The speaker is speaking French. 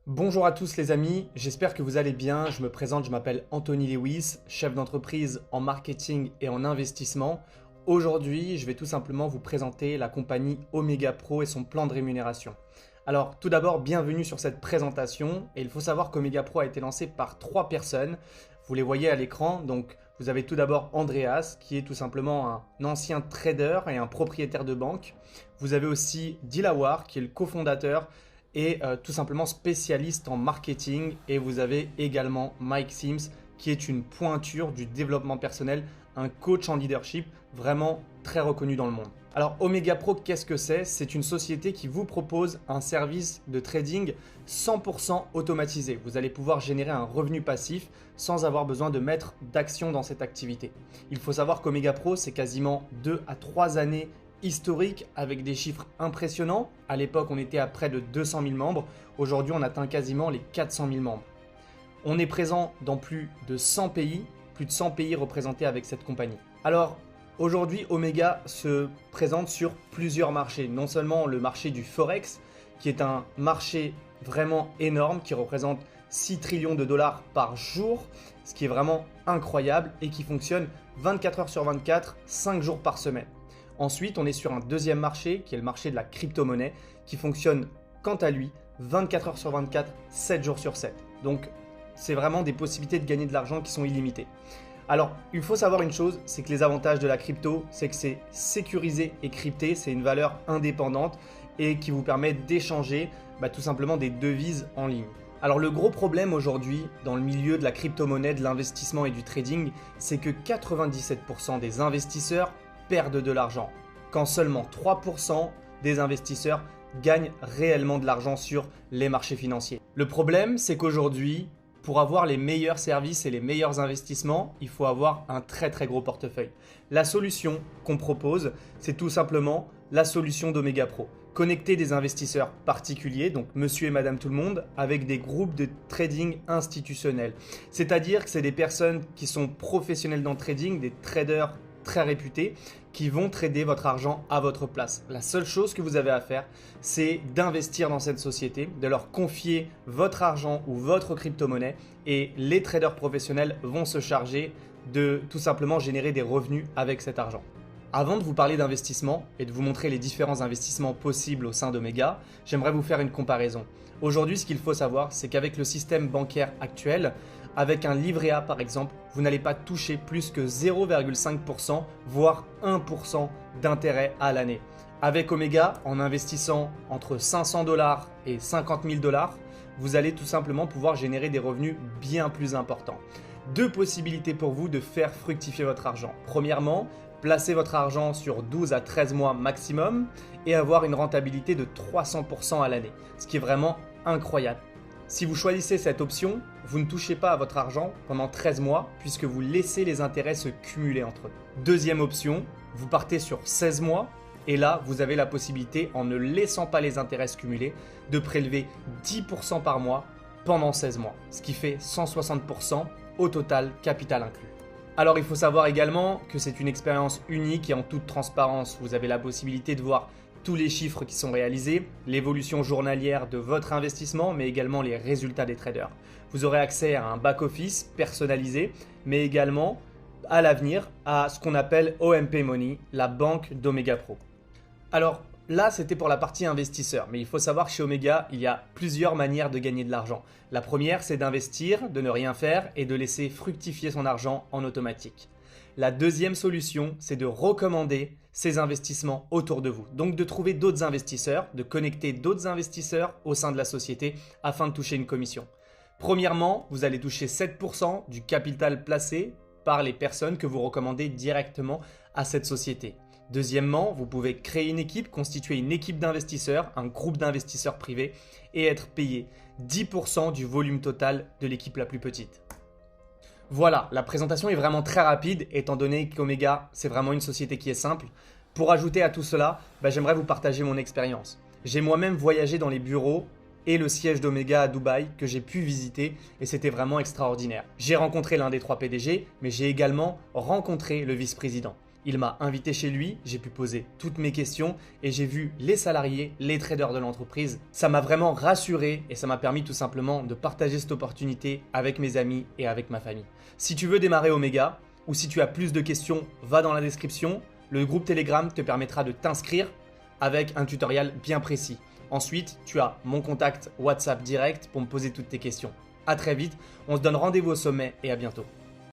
Bonjour à tous les amis, j'espère que vous allez bien. Je me présente, je m'appelle Anthony Lewis, chef d'entreprise en marketing et en investissement. Aujourd'hui, je vais tout simplement vous présenter la compagnie Omega Pro et son plan de rémunération. Alors tout d'abord, bienvenue sur cette présentation et il faut savoir qu'Omega Pro a été lancé par 3 personnes. Vous les voyez à l'écran, donc vous avez tout d'abord Andreas qui est tout simplement un ancien trader et un propriétaire de banque. Vous avez aussi Dilawar qui est le cofondateur et tout simplement spécialiste en marketing. Et vous avez également Mike Sims qui est une pointure du développement personnel, un coach en leadership vraiment très reconnu dans le monde. Alors Omega Pro, qu'est-ce que c'est? C'est une société qui vous propose un service de trading 100% automatisé. Vous allez pouvoir générer un revenu passif sans avoir besoin de mettre d'action dans cette activité. Il faut savoir qu'Omega Pro, c'est quasiment 2 à 3 années historique avec des chiffres impressionnants. À l'époque, on était à près de 200 000 membres. Aujourd'hui, on atteint quasiment les 400 000 membres. On est présent dans plus de 100 pays, plus de 100 pays représentés avec cette compagnie. Alors, aujourd'hui, Omega se présente sur plusieurs marchés. Non seulement le marché du Forex, qui est un marché vraiment énorme, qui représente 6 trillions de dollars par jour, ce qui est vraiment incroyable et qui fonctionne 24 heures sur 24, 5 jours par semaine. Ensuite, on est sur un deuxième marché qui est le marché de la crypto-monnaie qui fonctionne quant à lui 24 heures sur 24, 7 jours sur 7. Donc, c'est vraiment des possibilités de gagner de l'argent qui sont illimitées. Alors, il faut savoir une chose, c'est que les avantages de la crypto, c'est que c'est sécurisé et crypté, c'est une valeur indépendante et qui vous permet d'échanger tout simplement des devises en ligne. Alors le gros problème aujourd'hui dans le milieu de la crypto-monnaie, de l'investissement et du trading, c'est que 97% des investisseurs perdent de l'argent, quand seulement 3% des investisseurs gagnent réellement de l'argent sur les marchés financiers. Le problème, c'est qu'aujourd'hui, pour avoir les meilleurs services et les meilleurs investissements, il faut avoir un très gros portefeuille. La solution qu'on propose, c'est tout simplement la solution d'Omega Pro. Connecter des investisseurs particuliers, donc monsieur et madame tout le monde, avec des groupes de trading institutionnels. C'est-à-dire que c'est des personnes qui sont professionnelles dans le trading, des traders très réputés qui vont trader votre argent à votre place. La seule chose que vous avez à faire, c'est d'investir dans cette société, de leur confier votre argent ou votre crypto-monnaie et les traders professionnels vont se charger de tout simplement générer des revenus avec cet argent. Avant de vous parler d'investissement et de vous montrer les différents investissements possibles au sein d'Omega, j'aimerais vous faire une comparaison. Aujourd'hui, ce qu'il faut savoir, c'est qu'avec le système bancaire actuel, avec un livret A par exemple, vous n'allez pas toucher plus que 0,5%, voire 1% d'intérêt à l'année. Avec Omega, en investissant entre 500 $ et 50 000 $, vous allez tout simplement pouvoir générer des revenus bien plus importants. Deux possibilités pour vous de faire fructifier votre argent. Premièrement, placez votre argent sur 12 à 13 mois maximum et avoir une rentabilité de 300% à l'année, ce qui est vraiment incroyable. Si vous choisissez cette option, vous ne touchez pas à votre argent pendant 13 mois puisque vous laissez les intérêts se cumuler entre eux. Deuxième option, vous partez sur 16 mois et là, vous avez la possibilité, en ne laissant pas les intérêts se cumuler, de prélever 10% par mois pendant 16 mois, ce qui fait 160% au total, capital inclus. Alors il faut savoir également que c'est une expérience unique et en toute transparence. Vous avez la possibilité de voir tous les chiffres qui sont réalisés, l'évolution journalière de votre investissement, mais également les résultats des traders. Vous aurez accès à un back-office personnalisé, mais également à l'avenir à ce qu'on appelle OMP Money, la banque d'Omega Pro. Alors là, c'était pour la partie investisseur, mais il faut savoir que chez Omega, il y a plusieurs manières de gagner de l'argent. La première, c'est d'investir, de ne rien faire et de laisser fructifier son argent en automatique. La deuxième solution, c'est de recommander ces investissements autour de vous. Donc de trouver d'autres investisseurs, de connecter d'autres investisseurs au sein de la société afin de toucher une commission. Premièrement, vous allez toucher 7% du capital placé par les personnes que vous recommandez directement à cette société. Deuxièmement, vous pouvez créer une équipe, constituer une équipe d'investisseurs, un groupe d'investisseurs privés et être payé 10% du volume total de l'équipe la plus petite. Voilà, la présentation est vraiment très rapide étant donné qu'Omega, c'est vraiment une société qui est simple. Pour ajouter à tout cela, j'aimerais vous partager mon expérience. J'ai moi-même voyagé dans les bureaux et le siège d'Omega à Dubaï que j'ai pu visiter et c'était vraiment extraordinaire. J'ai rencontré l'un des 3 PDG, mais j'ai également rencontré le vice-président. Il m'a invité chez lui, j'ai pu poser toutes mes questions et j'ai vu les salariés, les traders de l'entreprise. Ça m'a vraiment rassuré et ça m'a permis tout simplement de partager cette opportunité avec mes amis et avec ma famille. Si tu veux démarrer Omega ou si tu as plus de questions, va dans la description. Le groupe Telegram te permettra de t'inscrire avec un tutoriel bien précis. Ensuite, tu as mon contact WhatsApp direct pour me poser toutes tes questions. À très vite, on se donne rendez-vous au sommet et à bientôt.